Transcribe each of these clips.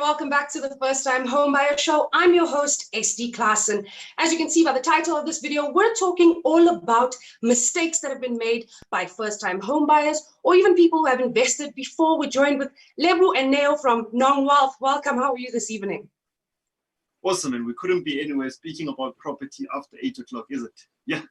welcome back to the First Time Homebuyer Show. I'm your host, SD Klassen. As you can see by the title of this video, we're talking all about mistakes that have been made by first-time homebuyers or even people who have invested before. We're joined with Olebogeng and Neo from Nong Wealth. Welcome. How are you this evening? Awesome, and we couldn't be anywhere speaking about property after 8 o'clock, is it? Yeah.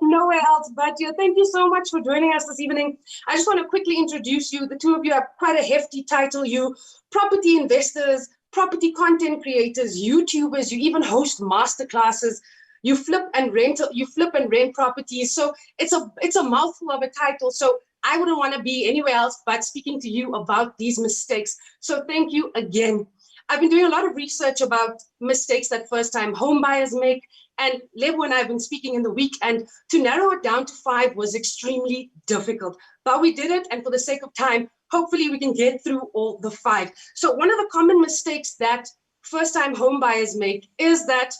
Nowhere else but you. Thank you so much for joining us this evening. I just want to quickly introduce you. The two of you have quite a hefty title. You property investors, property content creators, YouTubers. You even host masterclasses. You flip and rent properties. So it's a mouthful of a title. So I wouldn't want to be anywhere else but speaking to you about these mistakes. So thank you again. I've been doing a lot of research about mistakes that first-time homebuyers make, and Lebo and I have been speaking in the week, and to narrow it down to 5 was extremely difficult. But we did it, and for the sake of time, hopefully we can get through all the 5. So one of the common mistakes that first-time homebuyers make is that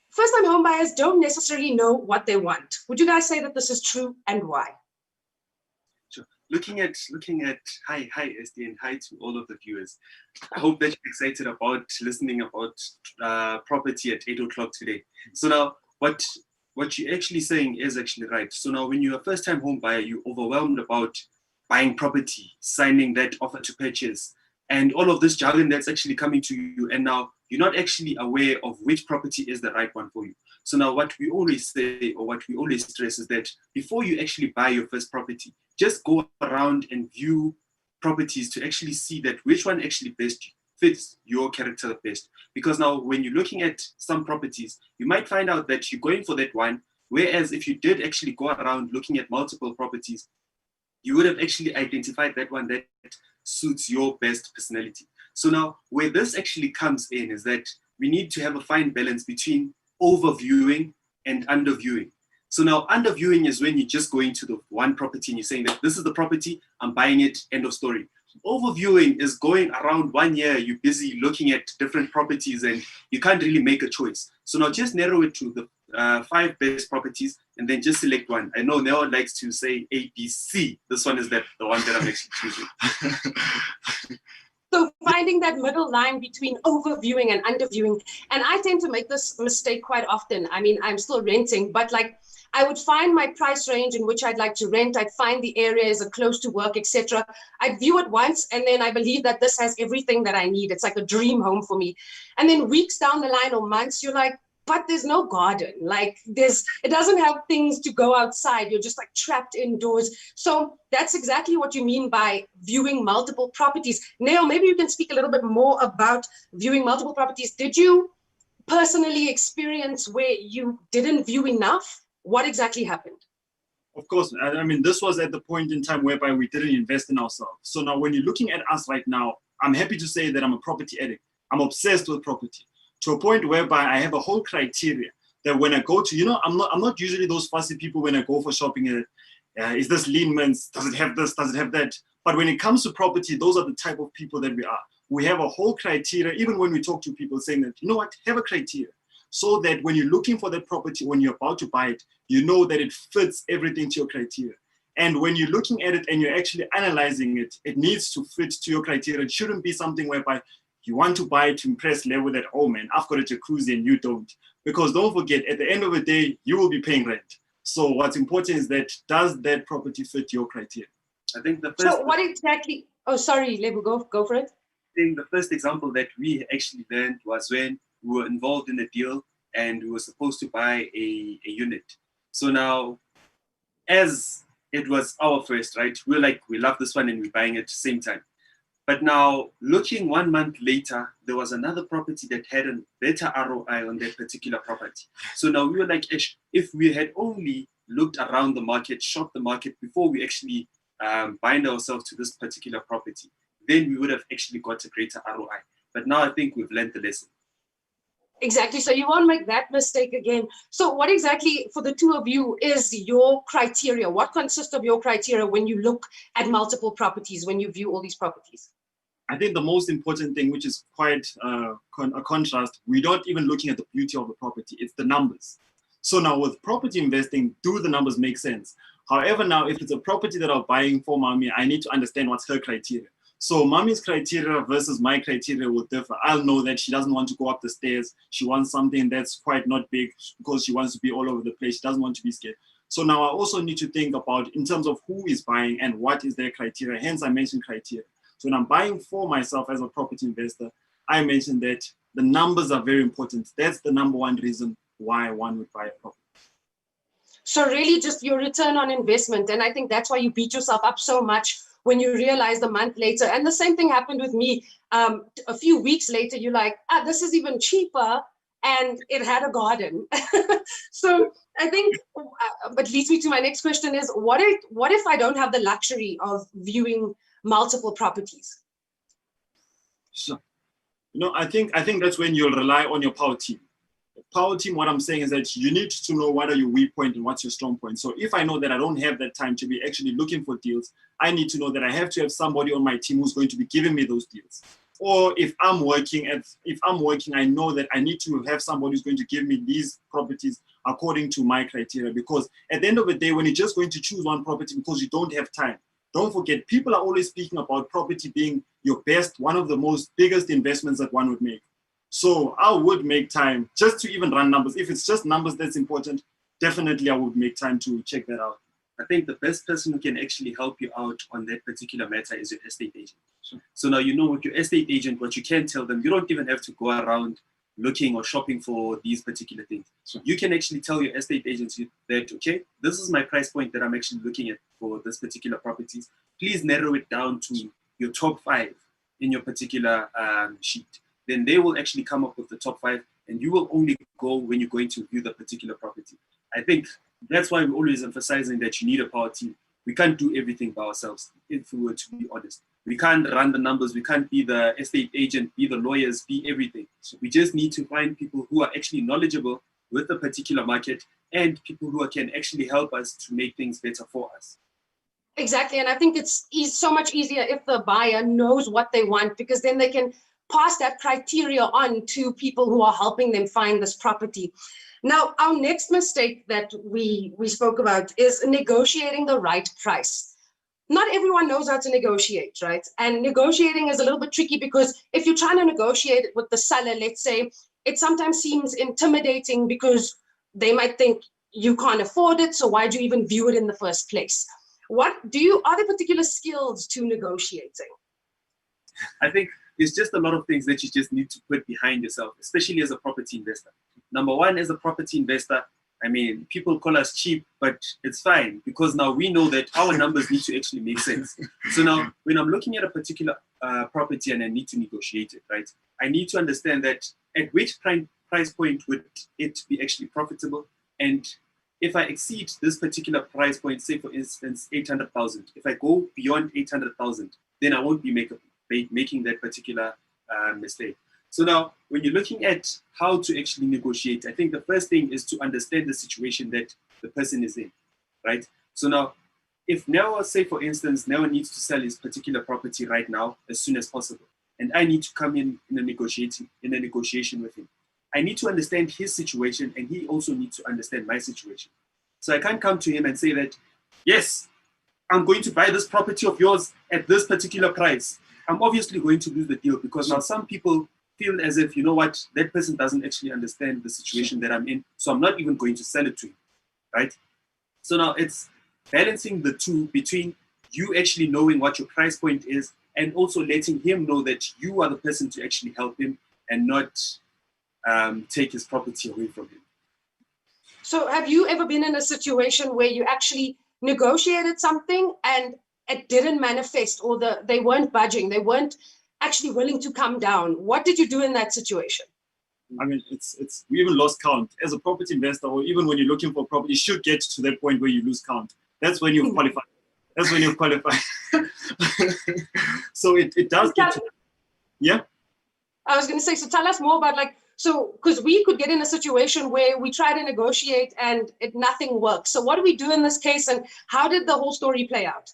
first-time homebuyers don't necessarily know what they want. Would you guys say that this is true, and why? Sure. Looking at hi SD and hi to all of the viewers. I hope that you're excited about listening about property at 8 o'clock today. So now what you're actually saying is actually right. So now when you're a first-time home buyer, you're overwhelmed about buying property, signing that offer to purchase, and all of this jargon that's actually coming to you, and now you're not actually aware of which property is the right one for you. So now what we always say, or what we always stress, is that before you actually buy your first property, just go around and view properties to actually see that which one actually best fits your character best. Because now when you're looking at some properties, you might find out that you're going for that one, whereas if you did actually go around looking at multiple properties, you would have actually identified that one that suits your best personality. So now where this actually comes in is that we need to have a fine balance between overviewing and underviewing. So now underviewing is when you're just going to the one property and you're saying that this is the property, I'm buying it, end of story. Overviewing is going around 1 year, you're busy looking at different properties and you can't really make a choice. So now just narrow it to the 5 best properties and then just select one. I know Neo likes to say A, B, C. This one is the one that I'm actually choosing. So finding that middle line between overviewing and underviewing. And I tend to make this mistake quite often. I mean, I'm still renting, but like I would find my price range in which I'd like to rent. I'd find the areas are close to work, etc. I'd view it once, and then I believe that this has everything that I need. It's like a dream home for me. And then weeks down the line or months, you're like, but there's no garden. Like it doesn't have things to go outside. You're just like trapped indoors. So that's exactly what you mean by viewing multiple properties. Neo, maybe you can speak a little bit more about viewing multiple properties. Did you personally experience where you didn't view enough? What exactly happened? Of course, I mean, this was at the point in time whereby we didn't invest in ourselves. So now when you're looking at us right now, I'm happy to say that I'm a property addict. I'm obsessed with property to a point whereby I have a whole criteria that when I go to, I'm not usually those fussy people when I go for shopping. Is this lean mints? Does it have this? Does it have that? But when it comes to property, those are the type of people that we are. We have a whole criteria, even when we talk to people saying that, you know what, have a criteria. So that when you're looking for that property, when you're about to buy it, you know that it fits everything to your criteria. And when you're looking at it and you're actually analyzing it, it needs to fit to your criteria. It shouldn't be something whereby you want to buy it to impress Level that, oh man, I've got a jacuzzi and you don't. Because don't forget, at the end of the day, you will be paying rent. So what's important is that, does that property fit your criteria? I think the first... So what exactly... Oh, sorry, Level, go for it. I think the first example that we actually learned was when we were involved in a deal and we were supposed to buy a unit. So now, as it was our first, right? We're like, we love this one and we're buying it at the same time. But now, looking 1 month later, there was another property that had a better ROI on that particular property. So now we were like, if we had only looked around the market, shopped the market before we actually bind ourselves to this particular property, then we would have actually got a greater ROI. But now I think we've learned the lesson. Exactly. So you won't make that mistake again. So what exactly, for the two of you, is your criteria? What consists of your criteria when you look at multiple properties, when you view all these properties? I think the most important thing, which is quite a contrast, we're not even looking at the beauty of the property, it's the numbers. So now with property investing, do the numbers make sense? However, now if it's a property that I'm buying for mommy, I need to understand what's her criteria. So mommy's criteria versus my criteria will differ. I'll know that she doesn't want to go up the stairs. She wants something that's quite not big because she wants to be all over the place. She doesn't want to be scared. So now I also need to think about in terms of who is buying and what is their criteria. Hence, I mentioned criteria. So when I'm buying for myself as a property investor, I mentioned that the numbers are very important. That's the number one reason why one would buy a property. So really just your return on investment. And I think that's why you beat yourself up so much when you realize the month later. And the same thing happened with me. A few weeks later, you're like, this is even cheaper. And it had a garden. So I think, but leads me to my next question is, what if I don't have the luxury of viewing multiple properties? So, I think that's when you'll rely on your power team. Power team, what I'm saying is that you need to know what are your weak point and what's your strong point. So if I know that I don't have that time to be actually looking for deals, I need to know that I have to have somebody on my team who's going to be giving me those deals. Or if I'm working, I know that I need to have somebody who's going to give me these properties according to my criteria. Because at the end of the day, when you're just going to choose one property because you don't have time, don't forget, people are always speaking about property being your best, one of the most biggest investments that one would make. So I would make time just to even run numbers. If it's just numbers that's important, definitely I would make time to check that out. I think the best person who can actually help you out on that particular matter is your estate agent. Sure. So now with your estate agent, what you can tell them, you don't even have to go around looking or shopping for these particular things. Sure. You can actually tell your estate agents that, okay, this is my price point that I'm actually looking at for this particular properties. Please narrow it down to your top 5 in your particular sheet. Then they will actually come up with the top 5, and you will only go when you're going to view the particular property. I think that's why we're always emphasizing that you need a power team. We can't do everything by ourselves, if we were to be honest. We can't run the numbers. We can't be the estate agent, be the lawyers, be everything. So we just need to find people who are actually knowledgeable with the particular market and people who can actually help us to make things better for us. Exactly. And I think it's so much easier if the buyer knows what they want, because then they can pass that criteria on to people who are helping them find this property. Now, our next mistake that we spoke about is negotiating the right price. Not everyone knows how to negotiate, right? And negotiating is a little bit tricky because if you're trying to negotiate with the seller, let's say, it sometimes seems intimidating because they might think you can't afford it, so why do you even view it in the first place? Are there particular skills to negotiating? I think there's just a lot of things that you just need to put behind yourself, especially as a property investor. Number one, as a property investor, I mean, people call us cheap, but it's fine because now we know that our numbers need to actually make sense. So now when I'm looking at a particular property and I need to negotiate it, right? I need to understand that at which price point would it be actually profitable. And if I exceed this particular price point, say for instance, 800,000, if I go beyond 800,000, then I won't be making that particular mistake. So now, when you're looking at how to actually negotiate, I think the first thing is to understand the situation that the person is in, right? So now, if Neo, say for instance, Neo needs to sell his particular property right now as soon as possible, and I need to come in a negotiation with him, I need to understand his situation, and he also needs to understand my situation. So I can't come to him and say that, yes, I'm going to buy this property of yours at this particular price. I'm obviously going to lose the deal because now some people feel as if, you know what, that person doesn't actually understand the situation that I'm in, so I'm not even going to sell it to him, right? So now it's balancing the two between you actually knowing what your price point is and also letting him know that you are the person to actually help him and not take his property away from him. So have you ever been in a situation where you actually negotiated something and it didn't manifest, or they weren't budging, they weren't actually willing to come down? What did you do in that situation? I mean, we even lost count. As a property investor, or even when you're looking for property, you should get to that point where you lose count. That's when you've qualified. That's when you've qualified. So it does get to, yeah? I was going to say, so tell us more about because we could get in a situation where we try to negotiate and nothing works. So what do we do in this case, and how did the whole story play out?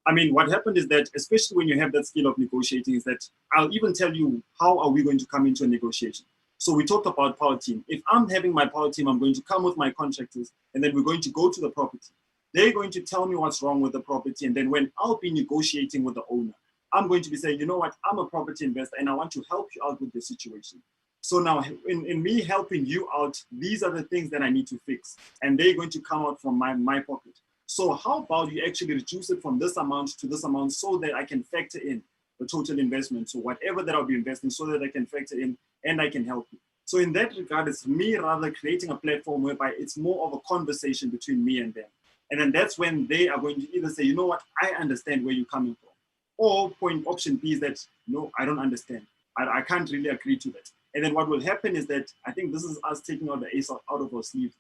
I mean, what happened is that, especially when you have that skill of negotiating, is that I'll even tell you how are we going to come into a negotiation. So we talked about power team. If I'm having my power team, I'm going to come with my contractors, and then we're going to go to the property. They're going to tell me what's wrong with the property, and then when I'll be negotiating with the owner, I'm going to be saying, you know what, I'm a property investor and I want to help you out with the situation. So now in me helping you out, these are the things that I need to fix, and they're going to come out from my pocket. So how about you actually reduce it from this amount to this amount so that I can factor in the total investment. So whatever that I'll be investing, so that I can factor in and I can help you. So in that regard, it's me rather creating a platform whereby it's more of a conversation between me and them. And then that's when they are going to either say, you know what, I understand where you're coming from. Or option B is that, no, I don't understand. I can't really agree to that. And then what will happen is that, I think this is us taking out the ace out of our sleeve.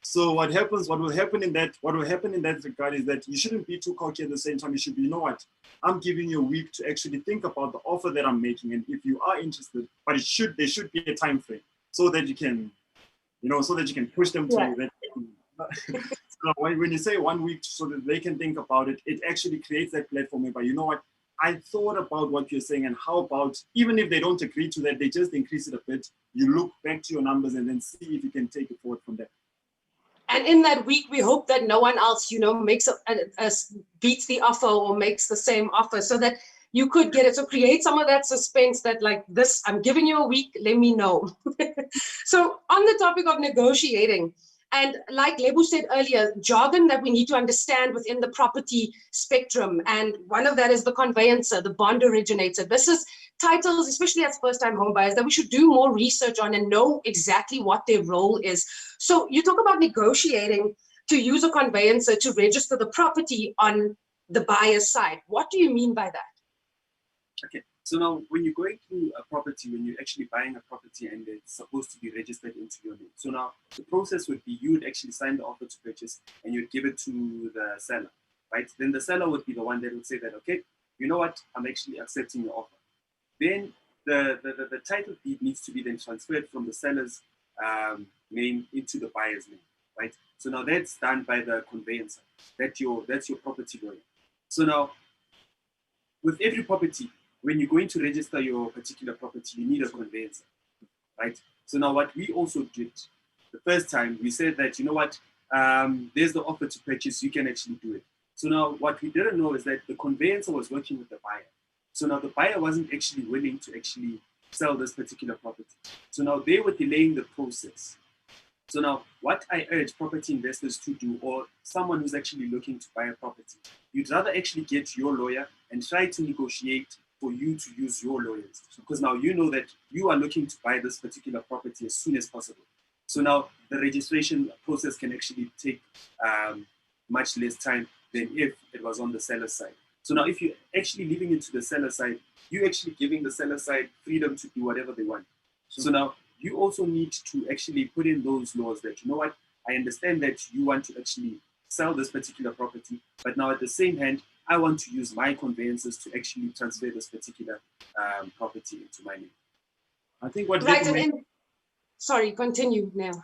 So what will happen in that regard is that you shouldn't be too cocky at the same time. You should be, you know what, I'm giving you a week to actually think about the offer that I'm making. And if you are interested, but there should be a time frame so that you can, push them to that. So when you say 1 week so that they can think about it, it actually creates that platform whereby, you know what, I thought about what you're saying, and how about, even if they don't agree to that, they just increase it a bit. You look back to your numbers and then see if you can take it forward from there. And in that week, we hope that no one else, makes beats the offer or makes the same offer, so that you could get it. So create some of that suspense that, like, this, I'm giving you a week, let me know. So on the topic of negotiating, and like Lebu said earlier, jargon that we need to understand within the property spectrum. And one of that is the conveyancer, the bond originator. This is titles, especially as first-time home buyers, that we should do more research on and know exactly what their role is. So you talk about negotiating to use a conveyancer to register the property on the buyer's side. What do you mean by that? Okay, so now when you're going through a property, when you're actually buying a property and it's supposed to be registered into your name. So now the process would be, you would actually sign the offer to purchase and you'd give it to the seller, right? Then the seller would be the one that would say that, okay, you know what, I'm actually accepting your offer. Then the title deed needs to be then transferred from the seller's name into the buyer's name, right? So now that's done by the conveyancer. That's your property lawyer. So now, with every property, when you're going to register your particular property, you need a conveyancer, right? So now what we also did the first time, we said that, you know what, there's the offer to purchase, you can actually do it. So now what we didn't know is that the conveyancer was working with the buyer. So now the buyer wasn't actually willing to actually sell this particular property. So now they were delaying the process. So now what I urge property investors to do, or someone who's actually looking to buy a property, you'd rather actually get your lawyer and try to negotiate for you to use your lawyers. Because now you know that you are looking to buy this particular property as soon as possible. So now the registration process can actually take much less time than if it was on the seller side. So now if you're actually leaving it to the seller side, you're actually giving the seller side freedom to do whatever they want. So now you also need to actually put in those laws that, you know what, I understand that you want to actually sell this particular property, but now at the same hand, I want to use my conveyancers to actually transfer this particular property into my name. I think what right, sorry, continue now.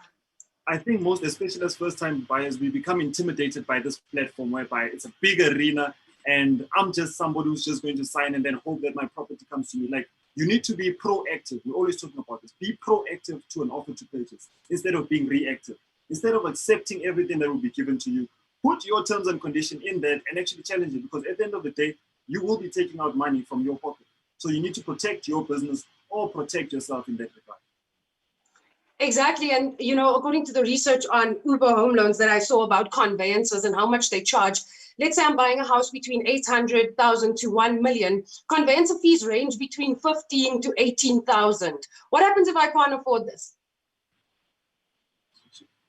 I think most, especially as first-time buyers, we become intimidated by this platform whereby it's a big arena and I'm just somebody who's just going to sign and then hope that my property comes to me. Like, you need to be proactive. We're always talking about this. Be proactive to an offer to purchase instead of being reactive. Instead of accepting everything that will be given to you, put your terms and conditions in there and actually challenge it, because at the end of the day, you will be taking out money from your pocket. So you need to protect your business or protect yourself in that regard. Exactly. And, according to the research on Uber home loans that I saw about conveyancers and how much they charge, let's say I'm buying a house between 800,000 to 1 million. Conveyancer fees range between 15 to 18,000. What happens if I can't afford this?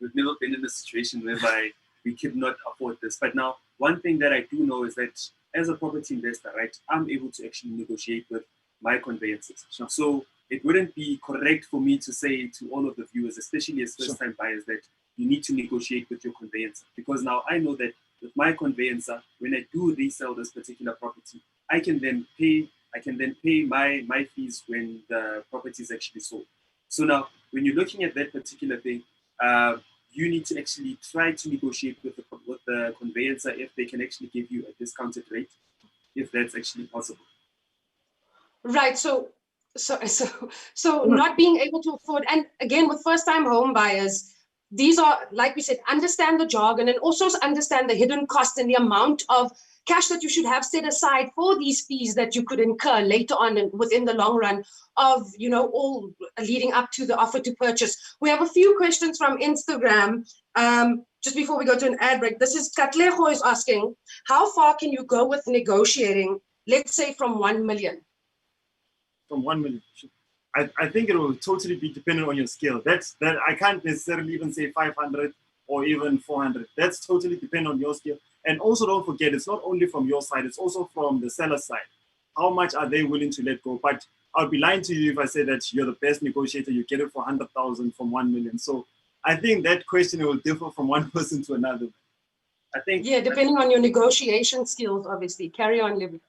We've never been in a situation whereby we could not afford this. But now, one thing that I do know is that as a property investor, right, I'm able to actually negotiate with my conveyancers. Sure. So it wouldn't be correct for me to say to all of the viewers, especially as first-time buyers, that you need to negotiate with your conveyancer. Because now I know that with my conveyancer, when I do resell this particular property, I can then pay my fees when the property is actually sold. So now, when you're looking at that particular thing, you need to actually try to negotiate with the conveyancer if they can actually give you a discounted rate, if that's actually possible. Right. So not being able to afford, and again, with first-time home buyers, these are, like we said, understand the jargon and also understand the hidden cost and the amount of cash that you should have set aside for these fees that you could incur later on and within the long run of, all leading up to the offer to purchase. We have a few questions from Instagram. Just before we go to an ad break, this is Katlejo is asking, how far can you go with negotiating, let's say from 1 million? From 1 million. I think it will totally be dependent on your skill. That I can't necessarily even say 500 or even 400. That's totally dependent on your skill. And also don't forget, it's not only from your side, it's also from the seller side. How much are they willing to let go? But I'll be lying to you if I say that you're the best negotiator, you get it for 100,000 from 1 million. So I think that question will differ from one person to another. I think. Yeah, depending on your negotiation skills, obviously. Carry on, Libby.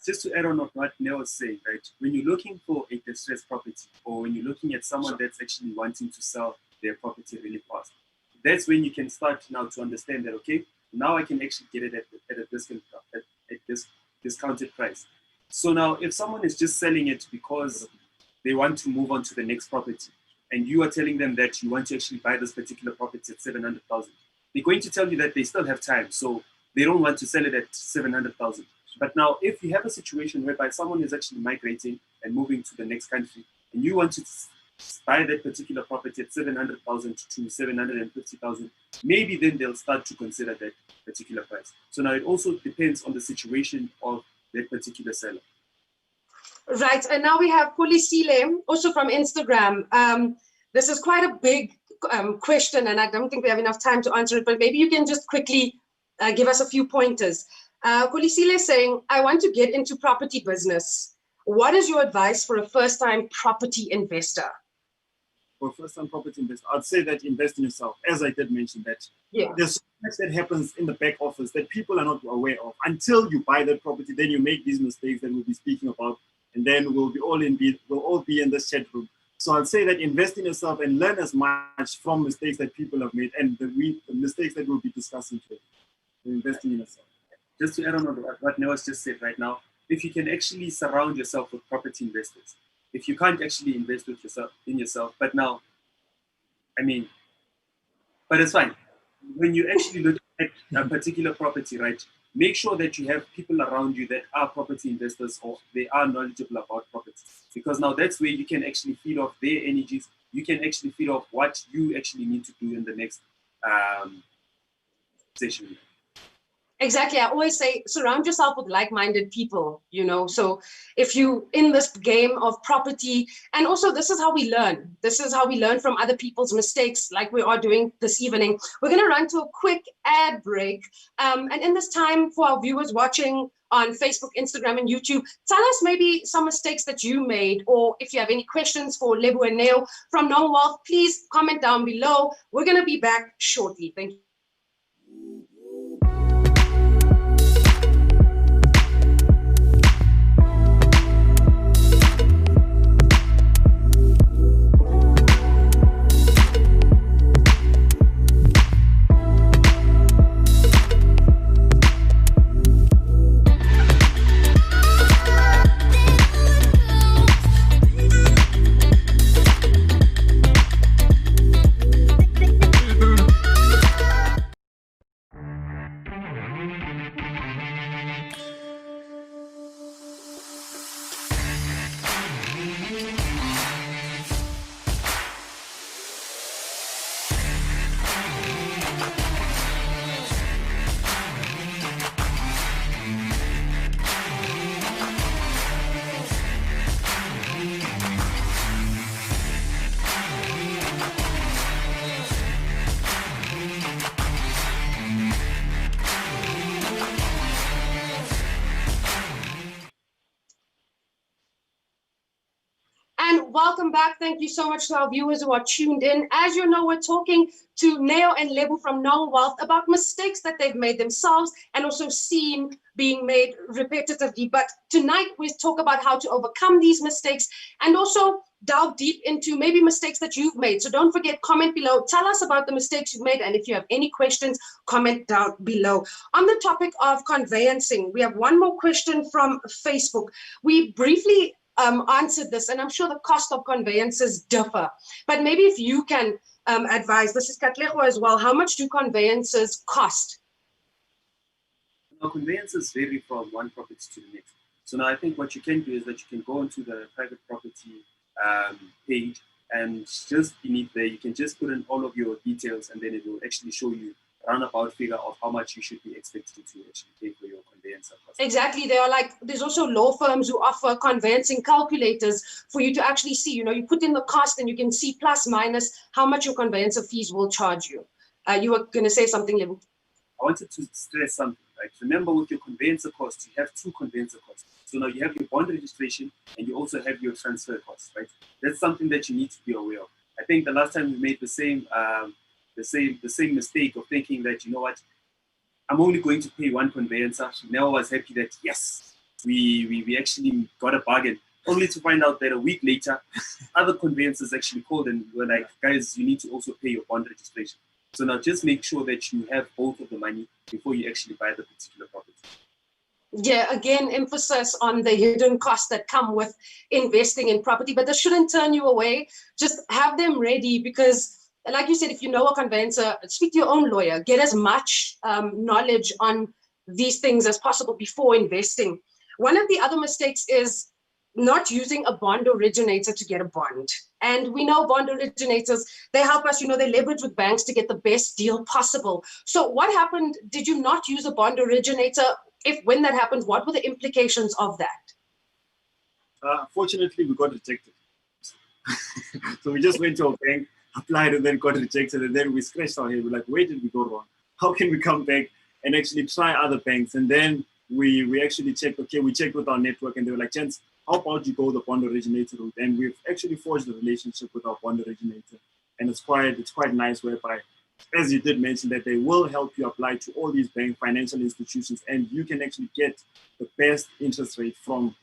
Just to add on what Neo was saying, right? When you're looking for a distressed property, or when you're looking at someone that's actually wanting to sell their property really fast, that's when you can start now to understand that, okay, now I can actually get it at this discounted price. So now if someone is just selling it because they want to move on to the next property, and you are telling them that you want to actually buy this particular property at 700,000, they're going to tell you that they still have time, so they don't want to sell it at 700,000. But now, if you have a situation whereby someone is actually migrating and moving to the next country, and you want to buy that particular property at 700,000 to 750,000, maybe then they'll start to consider that particular price. So now it also depends on the situation of that particular seller. Right, and now we have Pulisile, also from Instagram. This is quite a big question, and I don't think we have enough time to answer it, but maybe you can just quickly give us a few pointers. Pulisile is saying, I want to get into property business. What is your advice for a first-time property investor? For a first-time property investor, I'd say that invest in yourself. As I did mention that, there's so much that happens in the back office that people are not aware of. Until you buy that property, then you make these mistakes that we'll be speaking about, and then we'll all be in this chat room. So I'd say that invest in yourself and learn as much from mistakes that people have made and the mistakes that we'll be discussing today. Investing in yourself. Just to add on what Noah's just said right now, if you can actually surround yourself with property investors, if you can't actually invest in yourself, but now, but it's fine. When you actually look at a particular property, right, make sure that you have people around you that are property investors or they are knowledgeable about property. Because now that's where you can actually feed off their energies. You can actually feed off what you actually need to do in the next session. Exactly. I always say, surround yourself with like-minded people, so if you in this game of property, and also this is how we learn. This is how we learn from other people's mistakes, like we are doing this evening. We're going to run to a quick ad break. And in this time, for our viewers watching on Facebook, Instagram, and YouTube, tell us maybe some mistakes that you made, or if you have any questions for Lebu and Neo from Nong Wealth, please comment down below. We're going to be back shortly. Thank you. And welcome back. Thank you so much to our viewers who are tuned in. As you know, we're talking to Neo and Lebu from Nong Wealth about mistakes that they've made themselves and also seen being made repetitively. But tonight we talk about how to overcome these mistakes and also delve deep into maybe mistakes that you've made. So don't forget, comment below. Tell us about the mistakes you've made. And if you have any questions, comment down below. On the topic of conveyancing, we have one more question from Facebook. We briefly answered this, and I'm sure the cost of conveyances differ. But maybe if you can advise, this is Katlejo as well, how much do conveyances cost? Now, conveyances vary from one property to the next. So now I think what you can do is that you can go onto the private property page, and just beneath there, you can just put in all of your details, and then it will actually show you a roundabout figure of how much you should be expected to actually pay for your conveyancer cost. Exactly. There are there's also law firms who offer conveyancing calculators for you to actually see, you put in the cost and you can see plus minus how much your conveyancer fees will charge you. You were going to say something, Lebu? I wanted to stress something. Right? Remember, with your conveyancer costs, you have two conveyancer costs. So now you have your bond registration and you also have your transfer costs, right? That's something that you need to be aware of. I think the last time we made the same mistake of thinking that, you know what, I'm only going to pay one conveyancer. Now I was happy that yes, we actually got a bargain. Only to find out that a week later, other conveyancers actually called and were like, guys, you need to also pay your bond registration. So now just make sure that you have both of the money before you actually buy the particular property. Yeah, again, emphasis on the hidden costs that come with investing in property, but this shouldn't turn you away. Just have them ready because, like you said, if you know a conveyancer, speak to your own lawyer, get as much knowledge on these things as possible before investing. One of the other mistakes is not using a bond originator to get a bond. And we know bond originators, they help us, they leverage with banks to get the best deal possible. So what happened? Did you not use a bond originator? When that happened, what were the implications of that? Fortunately, we got rejected. So we just went to a bank, applied, and then got rejected. And then we scratched our head. We're like, where did we go wrong? How can we come back and actually try other banks? And then we actually checked, we checked with our network, and they were like, gents, how about you go the bond originator route? And we've actually forged a relationship with our bond originator. And it's quite nice, whereby, as you did mention, that they will help you apply to all these bank financial institutions, and you can actually get the best interest rate from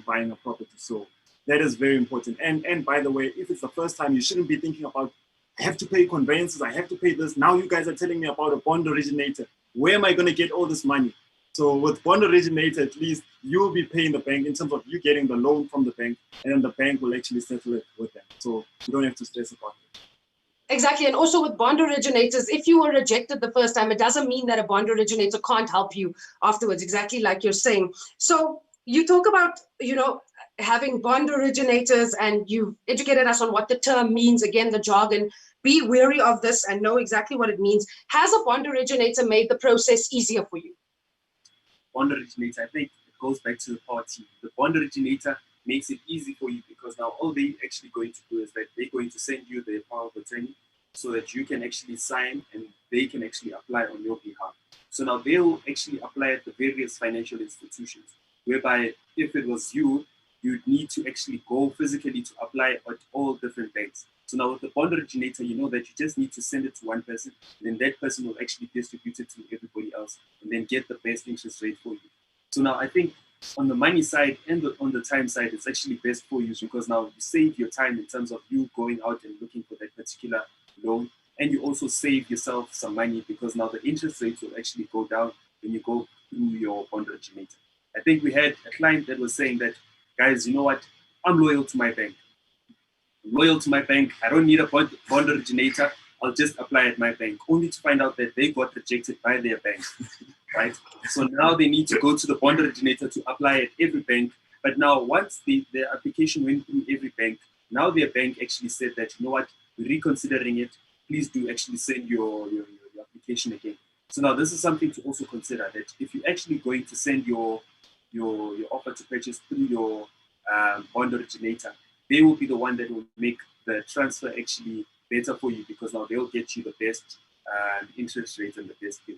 buying a property. So that is very important. And by the way, if it's the first time, you shouldn't be thinking about, I have to pay conveyances, I have to pay this. Now you guys are telling me about a bond originator. Where am I going to get all this money? So with bond originator, at least you'll be paying the bank in terms of you getting the loan from the bank, and then the bank will actually settle it with them. So you don't have to stress about it. Exactly. And also with bond originators, if you were rejected the first time, it doesn't mean that a bond originator can't help you afterwards, exactly like you're saying. So you talk about, having bond originators, and you've educated us on what the term means, again, the jargon. Be wary of this and know exactly what it means. Has a bond originator made the process easier for you? Bond originator, I think it goes back to the party. The bond originator makes it easy for you because now all they're actually going to do is that they're going to send you their power of attorney so that you can actually sign and they can actually apply on your behalf. So now they'll actually apply at the various financial institutions, whereby if it was you, you'd need to actually go physically to apply at all different banks. So now with the bond originator, you know that you just need to send it to one person, and then that person will actually distribute it to everybody else and then get the best interest rate for you. So now I think on the money side and on the time side, it's actually best for you because now you save your time in terms of you going out and looking for that particular loan, and you also save yourself some money because now the interest rates will actually go down when you go through your bond originator. I think we had a client that was saying that, guys, you know what? I'm loyal to my bank. Loyal to my bank. I don't need a bond originator. I'll just apply at my bank, only to find out that they got rejected by their bank, right? So now they need to go to the bond originator to apply at every bank. But now once their application went through every bank, now their bank actually said that, you know what, we're reconsidering it. Please do actually send your application again. So now this is something to also consider, that if you're actually going to send your offer to purchase through your bond originator, they will be the one that will make the transfer actually better for you because now they'll get you the best interest rate and the best deal.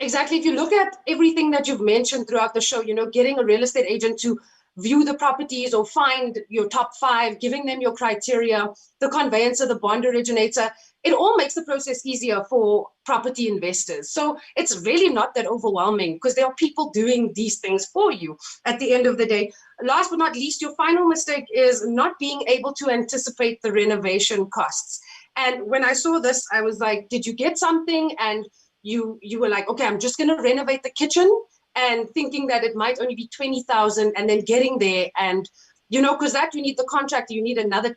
Exactly. If you look at everything that you've mentioned throughout the show, getting a real estate agent to view the properties or find your top 5, giving them your criteria, the conveyancer, the bond originator, it all makes the process easier for property investors. So it's really not that overwhelming because there are people doing these things for you at the end of the day. Last but not least, your final mistake is not being able to anticipate the renovation costs. And when I saw this, I was like, did you get something? And you were like, okay, I'm just going to renovate the kitchen, and thinking that it might only be 20,000, and then getting there and you know, because that you need the contractor, you need another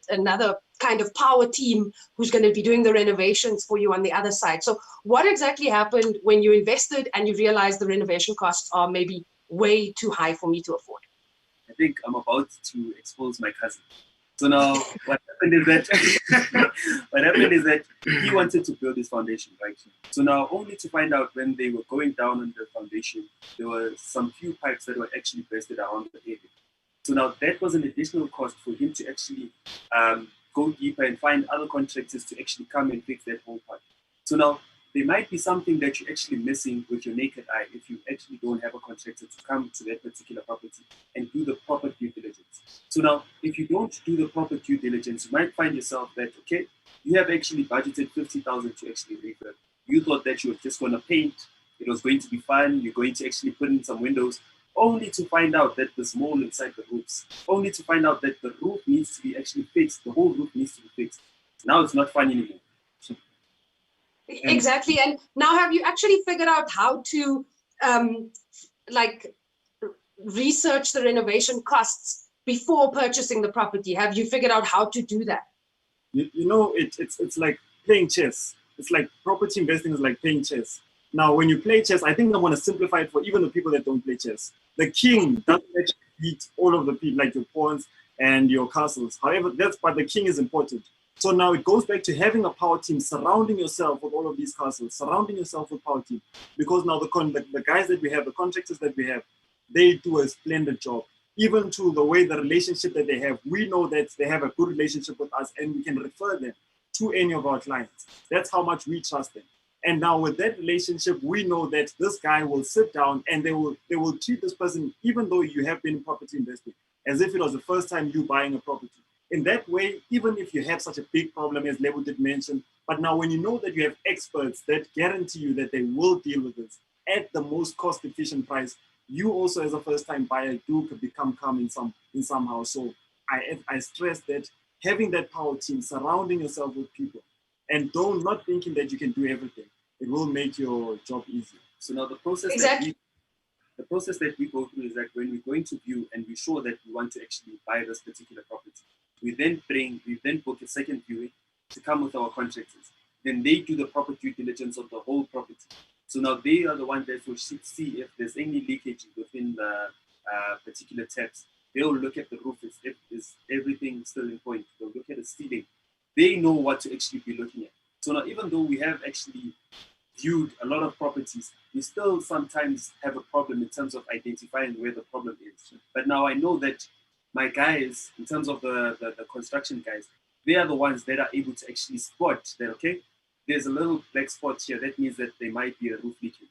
kind of power team who's going to be doing the renovations for you on the other side. So what exactly happened when you invested and you realized the renovation costs are maybe way too high for me to afford? I think I'm about to expose my cousin. So now what happened is that he wanted to build his foundation, right? So now only to find out when they were going down on the foundation, there were some few pipes that were actually bursted around the area. So now that was an additional cost for him to actually go deeper and find other contractors to actually come and fix that whole part. So now there might be something that you're actually missing with your naked eye if you actually don't have a contractor to come to that particular property and do the proper due diligence. So now, if you don't do the proper due diligence, you might find yourself that, okay, you have actually budgeted 50,000 to actually refurb. You thought that you were just going to paint, it was going to be fun, you're going to actually put in some windows, only to find out that there's mold inside the roofs, only to find out that the roof needs to be actually fixed, the whole roof needs to be fixed. Now it's not fun anymore. Exactly. And now have you actually figured out how to like research the renovation costs before purchasing the property? Have you figured out how to do that? You know, it's like playing chess. It's like property investing is like playing chess. Now, when you play chess, I think I want to simplify it for even the people that don't play chess. The king doesn't actually beat all of the people, like your pawns and your castles. However, but the king is important. So now it goes back to having a power team, surrounding yourself with all of these castles, surrounding yourself with power team. Because now the guys that we have, the contractors that we have, they do a splendid job. Even to the way the relationship that they have, we know that they have a good relationship with us and we can refer them to any of our clients. That's how much we trust them. And now with that relationship, we know that this guy will sit down and they will treat this person, even though you have been in property investing, as if it was the first time you buying a property. In that way, even if you have such a big problem, as Lebo did mention, but now when you know that you have experts that guarantee you that they will deal with this at the most cost-efficient price, you also as a first-time buyer do become calm in somehow. So I stress that having that power team, surrounding yourself with people, and not thinking that you can do everything, it will make your job easier. So now the process that we go through is that when we're going to view and we're sure that we want to actually buy this particular property, we then book a second viewing to come with our contractors. Then they do the proper due diligence of the whole property. So now they are the ones that will see if there's any leakage within the particular taps. They'll look at the roof, is everything still in point. They'll look at the ceiling. They know what to actually be looking at. So now even though we have actually viewed a lot of properties, we still sometimes have a problem in terms of identifying where the problem is. But now I know that my guys, in terms of the construction guys, they are the ones that are able to actually spot that, okay, there's a little black spot here. That means that there might be a roof leakage.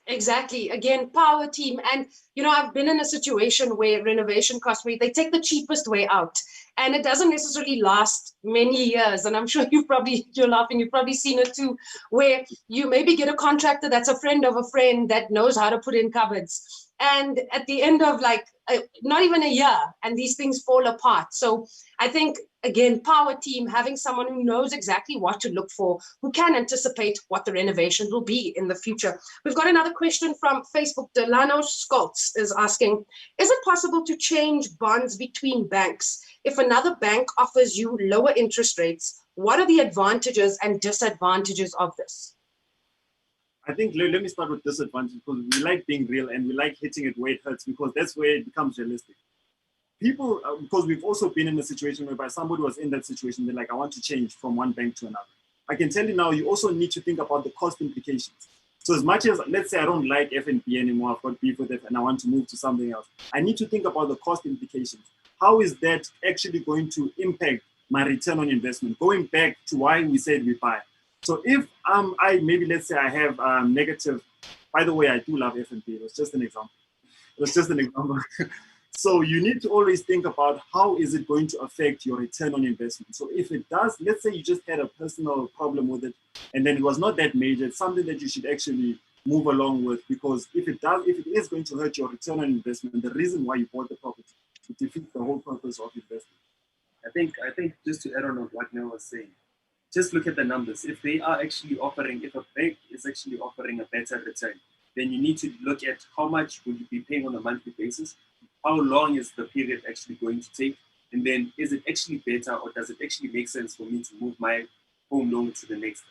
Exactly. Again, power team. And, you know, I've been in a situation where renovation costs, where they take the cheapest way out. And it doesn't necessarily last many years. And I'm sure you're laughing, you've probably seen it too, where you maybe get a contractor that's a friend of a friend that knows how to put in cupboards. And at the end of not even a year, and these things fall apart. So I think, again, power team, having someone who knows exactly what to look for, who can anticipate what the renovations will be in the future. We've got another question from Facebook. Delano Skoltz is asking, is it possible to change bonds between banks? If another bank offers you lower interest rates, what are the advantages and disadvantages of this? I think let me start with disadvantage, because we like being real and we like hitting it where it hurts, because that's where it becomes realistic. People, because we've also been in a situation whereby somebody was in that situation, they're like, I want to change from one bank to another. I can tell you now, you also need to think about the cost implications. So as much as, let's say I don't like FNB anymore, I've got beef with it and I want to move to something else, I need to think about the cost implications. How is that actually going to impact my return on investment? Going back to why we said we buy. So if let's say I have negative, by the way, I do love FNB, it was just an example. So you need to always think about how is it going to affect your return on investment. So if it does, let's say you just had a personal problem with it and then it was not that major, it's something that you should actually move along with, because if it is going to hurt your return on investment, the reason why you bought the property, it defeats the whole purpose of investment. I think just to add on what Neo was saying, just look at the numbers. If a bank is actually offering a better return, then you need to look at how much will you be paying on a monthly basis how long is the period actually going to take, and then is it actually better, or does it actually make sense for me to move my home loan to the next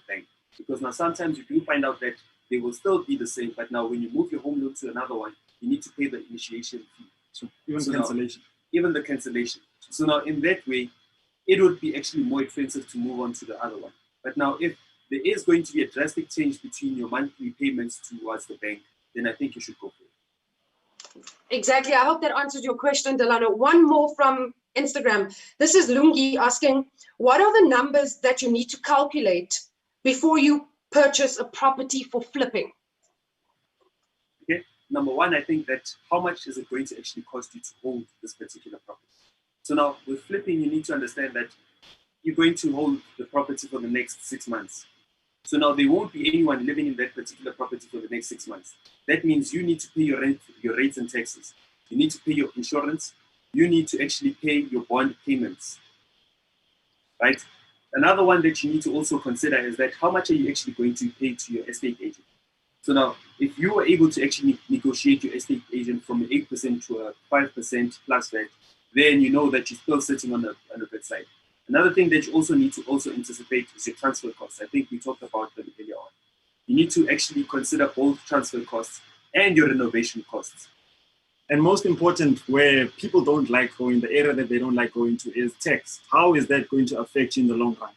bank? Because now sometimes you do find out that they will still be the same, but now when you move your home loan to another one, you need to pay the initiation fee. So even So cancellation. Even the cancellation. So now in that way, it would be actually more expensive to move on to the other one. But now if there is going to be a drastic change between your monthly payments towards the bank, then I think you should go for it. Exactly. I hope that answers your question, Delano. One more from Instagram. This is Lungi asking, what are the numbers that you need to calculate before you purchase a property for flipping? Okay. Number one, I think that how much is it going to actually cost you to hold this particular property? So now with flipping, you need to understand that you're going to hold the property for the next 6 months. So now there won't be anyone living in that particular property for the next 6 months. That means you need to pay your rent, your rates and taxes. You need to pay your insurance. You need to actually pay your bond payments, right? Another one that you need to also consider is that how much are you actually going to pay to your estate agent? So now, if you were able to actually negotiate your estate agent from an 8% to a 5% plus rate, then you know that you're still sitting on the good side. Another thing that you also need to also anticipate is your transfer costs. I think we talked about them earlier on. You need to actually consider both transfer costs and your renovation costs. And most important, where people don't like going, the area that they don't like going to is tax. How is that going to affect you in the long run?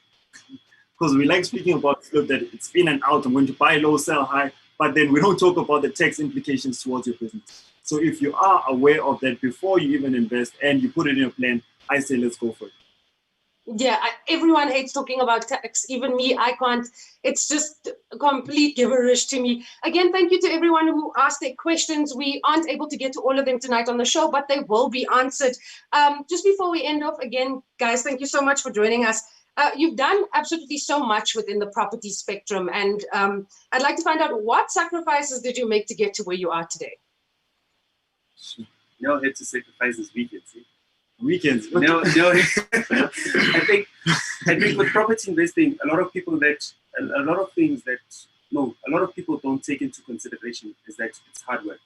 Because we like speaking about flip, that it's in and out. I'm going to buy low, sell high, but then we don't talk about the tax implications towards your business. So if you are aware of that before you even invest and you put it in a plan, I say let's go for it. Yeah, everyone hates talking about tax. Even me, I can't. It's just complete gibberish to me. Again, thank you to everyone who asked their questions. We aren't able to get to all of them tonight on the show, but they will be answered. Just before we end off, again, guys, thank you so much for joining us. You've done absolutely so much within the property spectrum, and I'd like to find out, what sacrifices did you make to get to where you are today? You know, had to sacrifice this weekend. See? Weekends. No. I think with property investing, a lot of people don't take into consideration is that it's hard work.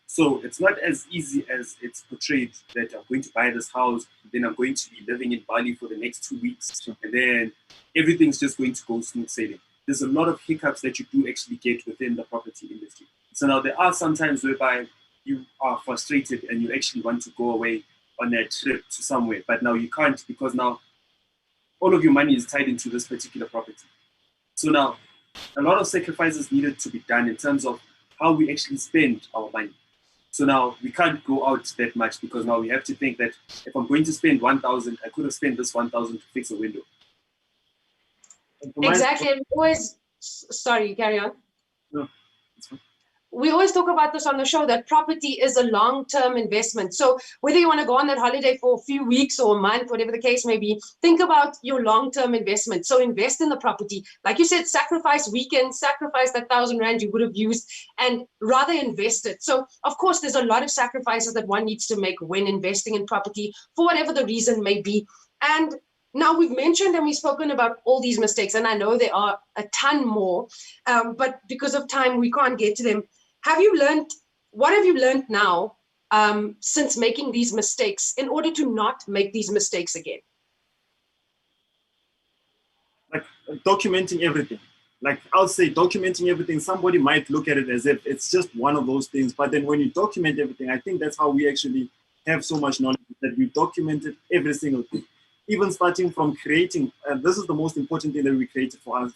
So it's not as easy as it's portrayed, that I'm going to buy this house, then I'm going to be living in Bali for the next 2 weeks, and then everything's just going to go smooth sailing. There's a lot of hiccups that you do actually get within the property industry. So now there are some times whereby you are frustrated and you actually want to go away on a trip to somewhere, but now you can't, because now all of your money is tied into this particular property. So now a lot of sacrifices needed to be done in terms of how we actually spend our money. So now we can't go out that much, because now we have to think that if I'm going to spend 1,000, I could have spent this 1,000 to fix a window. Exactly. And always, sorry, carry on. No, it's fine. We always talk about this on the show, that property is a long-term investment. So whether you want to go on that holiday for a few weeks or a month, whatever the case may be, think about your long-term investment. So invest in the property. Like you said, sacrifice weekends, sacrifice that 1,000 Rand you would have used, and rather invest it. So of course, there's a lot of sacrifices that one needs to make when investing in property, for whatever the reason may be. And now we've mentioned and we've spoken about all these mistakes, and I know there are a ton more, but because of time, we can't get to them. What have you learned now since making these mistakes, in order to not make these mistakes again? Like documenting everything. Like I'll say documenting everything, somebody might look at it as if it's just one of those things, but then when you document everything, I think that's how we actually have so much knowledge, that we documented every single thing. Even starting from creating, this is the most important thing that we created for our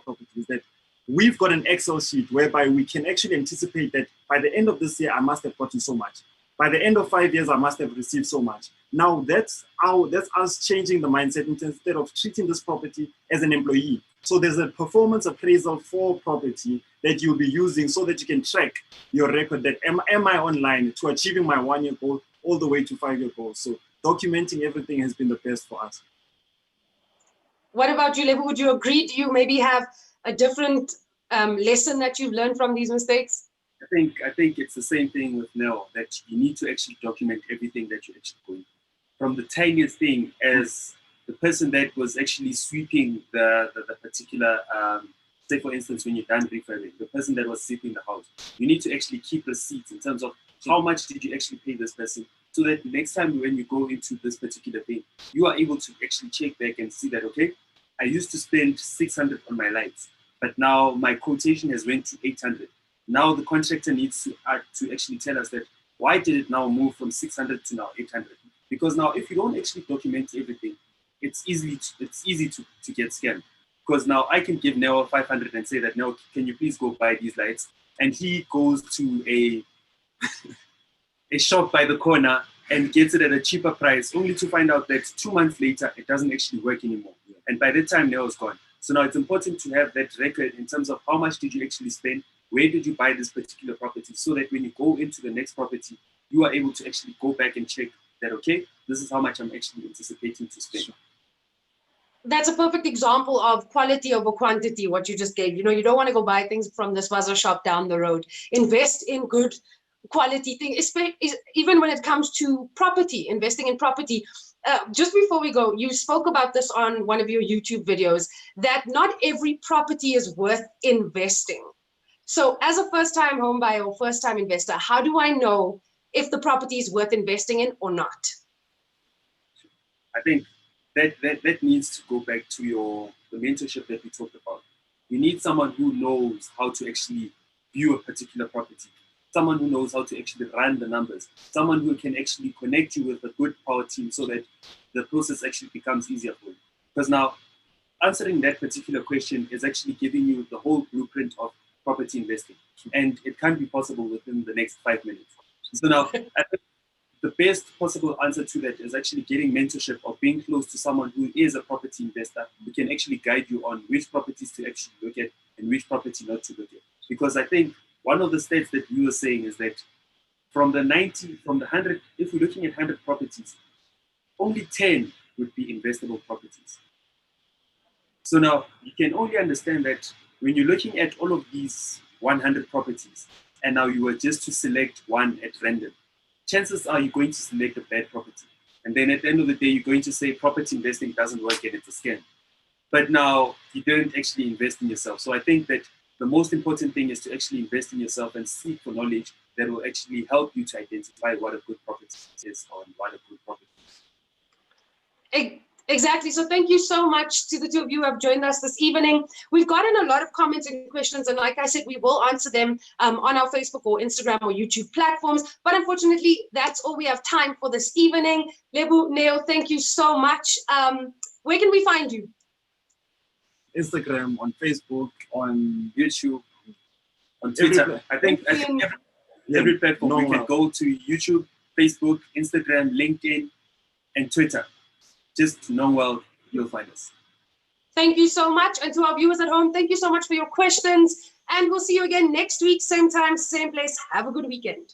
properties, that we've got an Excel sheet whereby we can actually anticipate that by the end of this year, I must have gotten so much. By the end of 5 years, I must have received so much. Now that's us changing the mindset instead of treating this property as an employee. So there's a performance appraisal for property that you'll be using so that you can track your record, that am I online to achieving my 1 year goal all the way to 5 year goals. So documenting everything has been the best for us. What about you, Lebo? Would you agree? Do you maybe have a different lesson that you've learned from these mistakes? I think it's the same thing with Neo, that you need to actually document everything that you're actually going through. From the tiniest thing, as the person that was actually sweeping the particular, say for instance, when you're done refurbing, the person that was sweeping the house, you need to actually keep receipts in terms of how much did you actually pay this person? So that next time when you go into this particular thing, you are able to actually check back and see that, okay, I used to spend 600 on my lights, but now my quotation has went to 800. Now the contractor needs to actually tell us that why did it now move from 600 to now 800? Because now if you don't actually document everything, it's easy to get scammed. Because now I can give Neo 500 and say that, Neo, can you please go buy these lights? And he goes to a shop by the corner and gets it at a cheaper price, only to find out that 2 months later, it doesn't actually work anymore. And by that time, Neo is gone. So now it's important to have that record in terms of how much did you actually spend, where did you buy this particular property, so that when you go into the next property, you are able to actually go back and check that, okay, this is how much I'm actually anticipating to spend. That's a perfect example of quality over quantity, what you just gave. You know, you don't want to go buy things from this buzzer shop down the road. Invest in good quality things, even when it comes to property, investing in property. Just before we go, you spoke about this on one of your YouTube videos, that not every property is worth investing. So as a first-time home buyer or first-time investor, how do I know if the property is worth investing in or not? I think that needs to go back to the mentorship that we talked about. You need someone who knows how to actually view a particular property, someone who knows how to actually run the numbers, someone who can actually connect you with a good power team so that the process actually becomes easier for you. Because now, answering that particular question is actually giving you the whole blueprint of property investing, and it can't be possible within the next 5 minutes. So now, I think the best possible answer to that is actually getting mentorship or being close to someone who is a property investor who can actually guide you on which properties to actually look at and which property not to look at. Because I think one of the stats that you were saying is that from the 100, if we're looking at 100 properties, only 10 would be investable properties. So now you can only understand that when you're looking at all of these 100 properties, and now you were just to select one at random, chances are you're going to select a bad property. And then at the end of the day, you're going to say property investing doesn't work and it's a scam. But now you didn't actually invest in yourself. So I think that the most important thing is to actually invest in yourself and seek for knowledge that will actually help you to identify what a good property is or what a good property is. Exactly. So thank you so much to the two of you who have joined us this evening. We've gotten a lot of comments and questions, and like I said, we will answer them on our Facebook or Instagram or YouTube platforms. But unfortunately, that's all we have time for this evening. Lebu, Neo, thank you so much. Where can we find you? Instagram, on Facebook, on YouTube, on Twitter. I think every platform. Nong We can Wealth. go to YouTube, Facebook, Instagram, LinkedIn, and Twitter. Just Nong Wealth, you'll find us. Thank you so much. And to our viewers at home, thank you so much for your questions. And we'll see you again next week, same time, same place. Have a good weekend.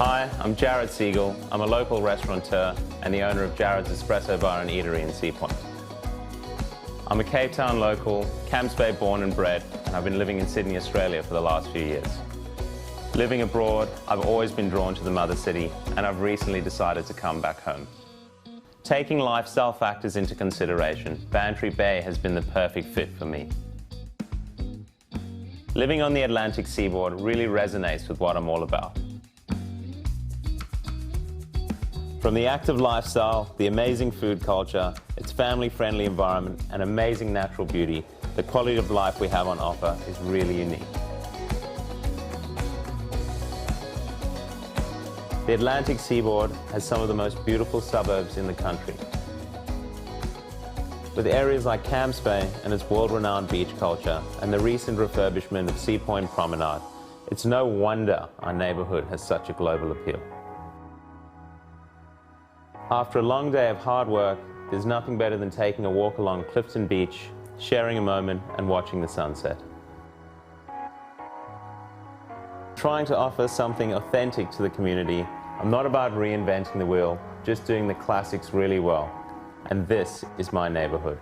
Hi, I'm Jared Siegel. I'm a local restaurateur and the owner of Jared's Espresso Bar and Eatery in Sea Point. I'm a Cape Town local, Camps Bay born and bred, and I've been living in Sydney, Australia for the last few years. Living abroad, I've always been drawn to the mother city, and I've recently decided to come back home. Taking lifestyle factors into consideration, Bantry Bay has been the perfect fit for me. Living on the Atlantic seaboard really resonates with what I'm all about. From the active lifestyle, the amazing food culture, its family-friendly environment, and amazing natural beauty, the quality of life we have on offer is really unique. The Atlantic seaboard has some of the most beautiful suburbs in the country. With areas like Camps Bay and its world-renowned beach culture and the recent refurbishment of Sea Point Promenade, it's no wonder our neighborhood has such a global appeal. After a long day of hard work, there's nothing better than taking a walk along Clifton Beach, sharing a moment and watching the sunset. Trying to offer something authentic to the community, I'm not about reinventing the wheel, just doing the classics really well. And this is my neighborhood.